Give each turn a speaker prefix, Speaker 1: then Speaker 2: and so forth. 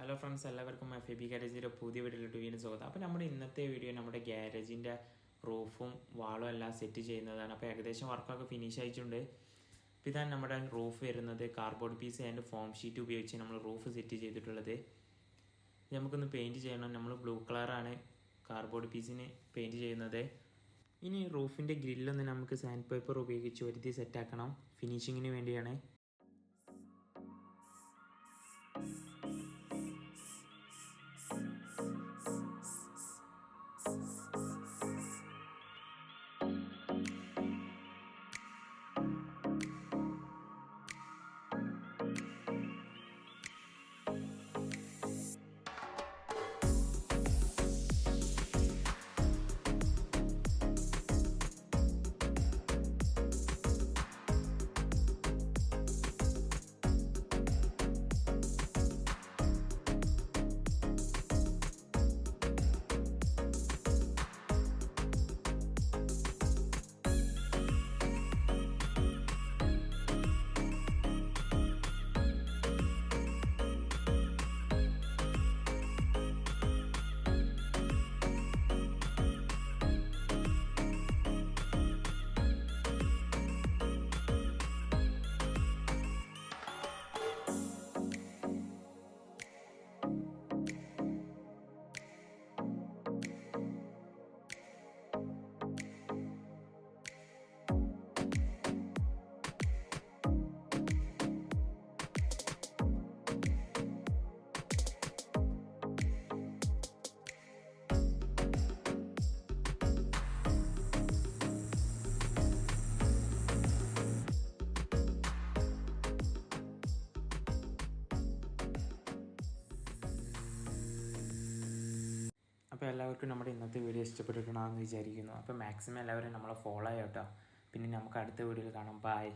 Speaker 1: Hello friends, എല്ലാവർക്കും FAB ഗാരേജിൻ്റെ പുതിയ വീഡിയോയിലോട്ട് വീണ്ടും സ്വാഗതം. അപ്പോൾ നമ്മുടെ ഇന്നത്തെ വീഡിയോ നമ്മുടെ ഗാരേജിൻ്റെ റൂഫും വാളും എല്ലാം സെറ്റ് ചെയ്യുന്നതാണ്. അപ്പോൾ ഏകദേശം വർക്കൊക്കെ ഫിനിഷ് ആയിട്ടുണ്ട്. അപ്പോൾ ഇതാണ് നമ്മുടെ റൂഫ് വരുന്നത്. Cardboard piece and form sheet ഉപയോഗിച്ച് നമ്മൾ റൂഫ് സെറ്റ് ചെയ്തിട്ടുള്ളത്. നമുക്കൊന്ന് പെയിൻറ്റ് ചെയ്യണം. നമ്മൾ ബ്ലൂ കളറാണ് കാർഡ്ബോർഡ് പീസിന് പെയിൻറ്റ് ചെയ്യുന്നത്. ഇനി റൂഫിൻ്റെ ഗ്രില്ലൊന്ന് നമുക്ക് സാൻഡ് പേപ്പർ ഉപയോഗിച്ച് ഒരുതി സെറ്റാക്കണം. ഫിനിഷിങ്ങിന് വേണ്ടിയാണ്. അപ്പോൾ എല്ലാവർക്കും നമ്മുടെ ഇന്നത്തെ വീഡിയോ ഇഷ്ടപ്പെട്ടിട്ടുണ്ടാകുമെന്ന് വിചാരിക്കുന്നു. അപ്പോൾ മാക്സിമം എല്ലാവരും നമ്മളെ ഫോളോ ചെയ്യാം കേട്ടോ. പിന്നെ നമുക്ക് അടുത്ത വീഡിയോയിൽ കാണാം. ബൈ.